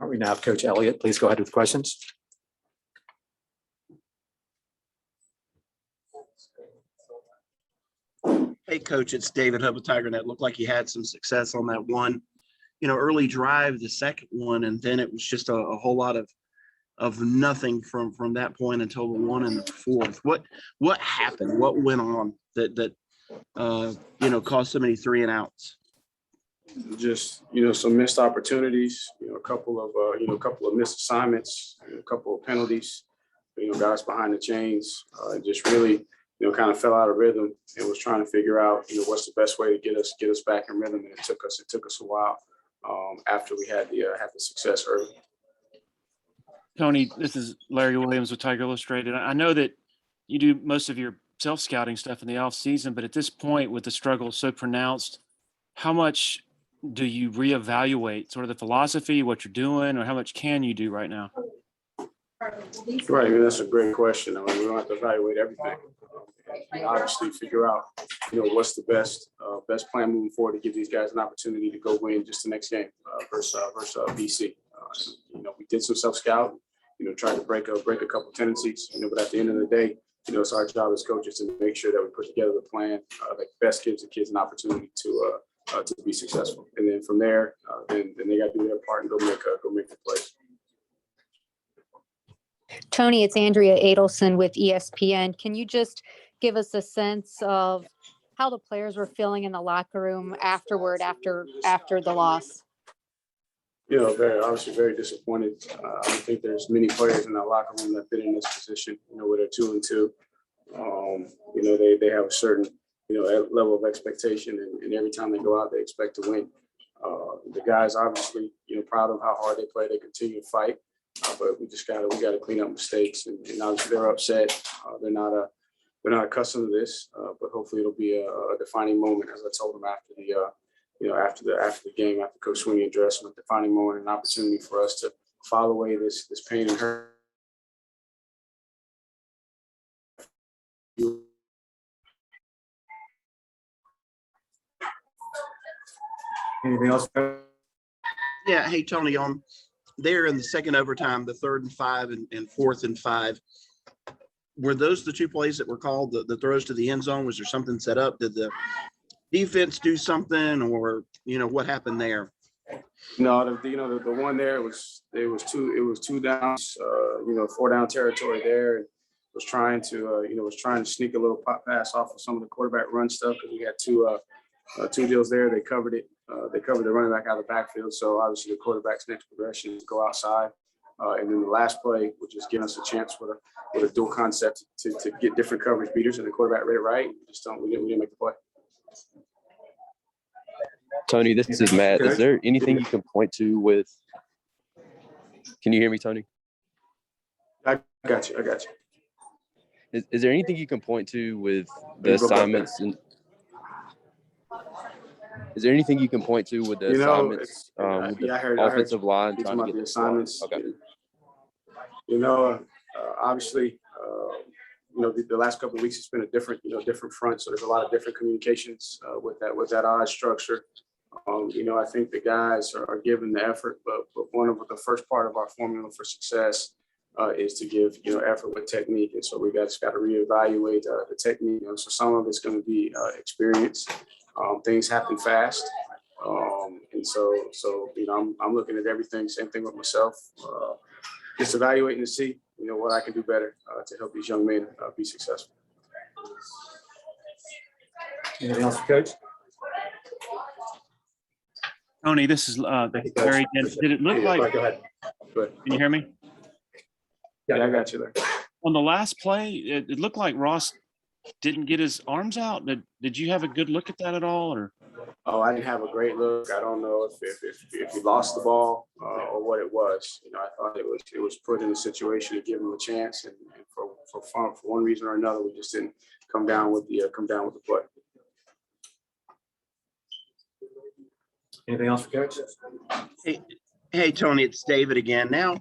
All right, we now have Coach Elliott. Please go ahead with questions. Hey, Coach, it's David Hubb with TigerNet. Looked like you had some success on that one, early drive, the second one, and then it was just a whole lot of nothing from that point until the one in the fourth. What happened? What went on that caused so many 3 and outs? Just some missed opportunities. A couple of missed assignments, a couple of penalties. Guys behind the chains just really kind of fell out of rhythm and was trying to figure out what's the best way to get us back in rhythm. And it took us a while after we had the success early. Tony, this is Larry Williams with Tiger Illustrated. I know that you do most of your self-scouting stuff in the off season, but at this point with the struggle so pronounced, how much do you reevaluate sort of the philosophy, what you're doing, or how much can you do right now? Right. That's a great question. We don't have to evaluate everything. Obviously figure out, what's the best plan moving forward to give these guys an opportunity to go win just the next game versus BC. We did some self-scout, tried to break a couple tendencies, but at the end of the day, it's our job as coaches to make sure that we put together the plan that best gives the kids an opportunity to be successful. And then from there, then they got to do their part and go make the plays. Tony, it's Andrea Adelson with ESPN. Can you just give us a sense of how the players were feeling in the locker room afterward, after the loss? Very disappointed. I don't think there's many players in that locker room that fit in this position, where they're 2-2. They have a certain, level of expectation, and every time they go out, they expect to win. The guys obviously, proud of how hard they play. They continue to fight, but we got to clean up mistakes, and obviously they're upset. They're not accustomed to this, but hopefully it'll be a defining moment, as I told them after the game, after Coach Sweeney addressed them, a defining moment, an opportunity for us to file away this pain and hurt. Anything else? Yeah. Hey, Tony, on there in the second overtime, the 3rd and 5 and 4th and 5, were those the 2 plays that were called, the throws to the end zone? Was there something set up? Did the defense do something, or what happened there? No, the one there it was 2 downs, 4 down territory there. And was trying to sneak a little pop pass off of some of the quarterback run stuff, because we had two deals there. They covered it. They covered the running back out of the backfield. So obviously the quarterback's next progression is go outside. And then the last play, which is giving us a chance with a dual concept to get different coverage beaters, and the quarterback read it right. We didn't make the play. Tony, this is Matt. Is there anything you can point to with? Can you hear me, Tony? I got you. Is there anything you can point to with the assignments? Is there anything you can point to with the assignments? With the offensive line trying to get the assignments. Okay. Obviously, the last couple of weeks it's been a different front. So there's a lot of different communications with that odd structure. I think the guys are giving the effort, but one of the first part of our formula for success is to give effort with technique, and so we got to reevaluate the technique. So some of it's going to be experience. Things happen fast, and so I'm looking at everything. Same thing with myself, just evaluating to see what I can do better to help these young men be successful. Anything else, Coach? Tony, this is Larry. Did it look like? Go ahead. Can you hear me? Yeah, I got you there. On the last play, it looked like Ross didn't get his arms out. Did you have a good look at that at all, or? Oh, I didn't have a great look. I don't know if he lost the ball or what it was. I thought it was put in a situation to give him a chance, and for one reason or another, we just didn't come down with the play. Anything else for Coach? Hey, Tony, it's David again. Now,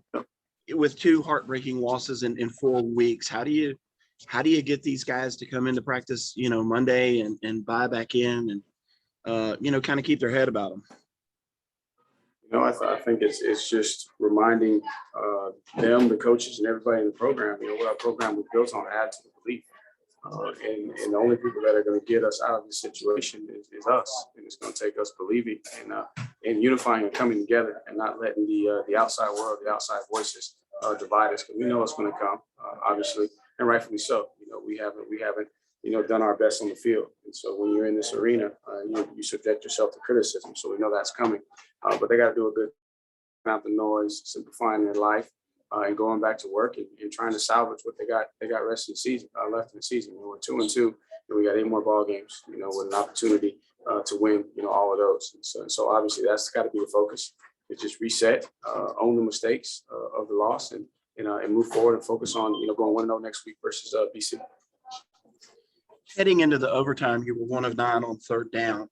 with 2 heartbreaking losses in 4 weeks, how do you get these guys to come into practice, Monday and buy back in and, kind of keep their head about them? I think it's just reminding them, the coaches, and everybody in the program, what our program was built on, attitude of belief. And the only people that are going to get us out of this situation is us, and it's going to take us believing and unifying and coming together, and not letting the outside world, the outside voices divide us. Because we know it's going to come, obviously, and rightfully so. We haven't done our best on the field, and so when you're in this arena, you subject yourself to criticism. So we know that's coming, but they got to do a good amount of noise, simplifying their life. And going back to work and trying to salvage what they got rest of the season, left in the season. We're 2-2, and we got 8 more ball games, with an opportunity to win, all of those. And so obviously that's got to be the focus. It's just reset, own the mistakes of the loss, and move forward and focus on, going 1-0 next week versus BC. Heading into the overtime, you were 1 of 9 on 3rd down.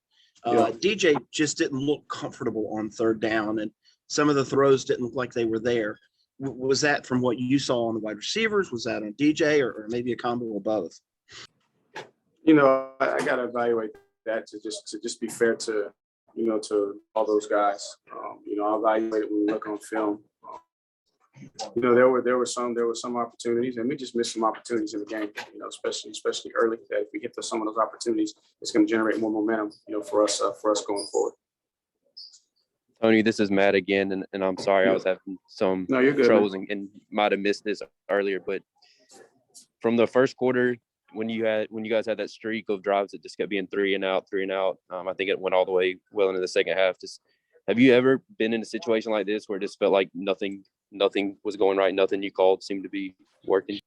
DJ just didn't look comfortable on 3rd down, and some of the throws didn't look like they were there. Was that from what you saw on the wide receivers? Was that on DJ, or maybe a combo of both? I got to evaluate that to just be fair to, to all those guys. I'll evaluate it when we look on film. There were some opportunities, and we just missed some opportunities in the game. Especially early. That if we get to some of those opportunities, it's going to generate more momentum. For us going forward. Tony, this is Matt again, and I'm sorry I was having some troubles and might have missed this earlier. But from the first quarter, when you guys had that streak of drives that just kept being 3 and out, I think it went all the way well into the second half. Just have you ever been in a situation like this where it just felt like nothing was going right, nothing you called seemed to be working?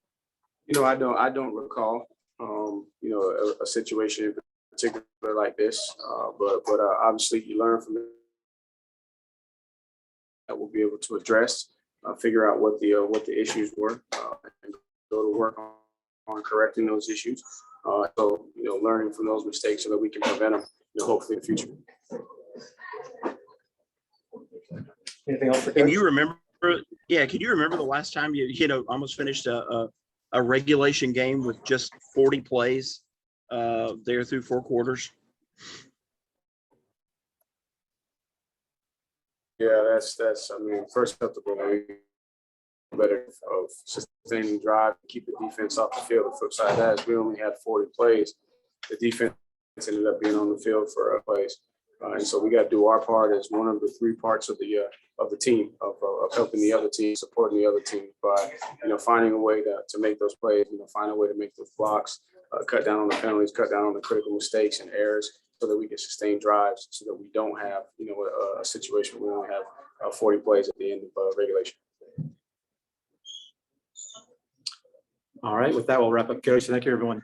I don't recall a situation in particular like this, but obviously you learn from it. That we'll be able to address, figure out what the issues were, and go to work on correcting those issues. So learning from those mistakes so that we can prevent them, hopefully in the future. Anything else for Can Coach? you remember? Yeah, can you remember the last time you almost finished a regulation game with just 40 plays there through 4 quarters? Yeah, that's first up the ball, better of sustaining drive, keep the defense off the field. The flip side of that is we only had 40 plays. The defense ended up being on the field for plays, and so we got to do our part as one of the 3 parts of the team of helping the other team, supporting the other team by finding a way to make those plays, find a way to make those blocks, cut down on the penalties, cut down on the critical mistakes and errors, so that we can sustain drives, so that we don't have a situation where we only have 40 plays at the end of regulation. All right, with that, we'll wrap up, Coach. Thank you, everyone.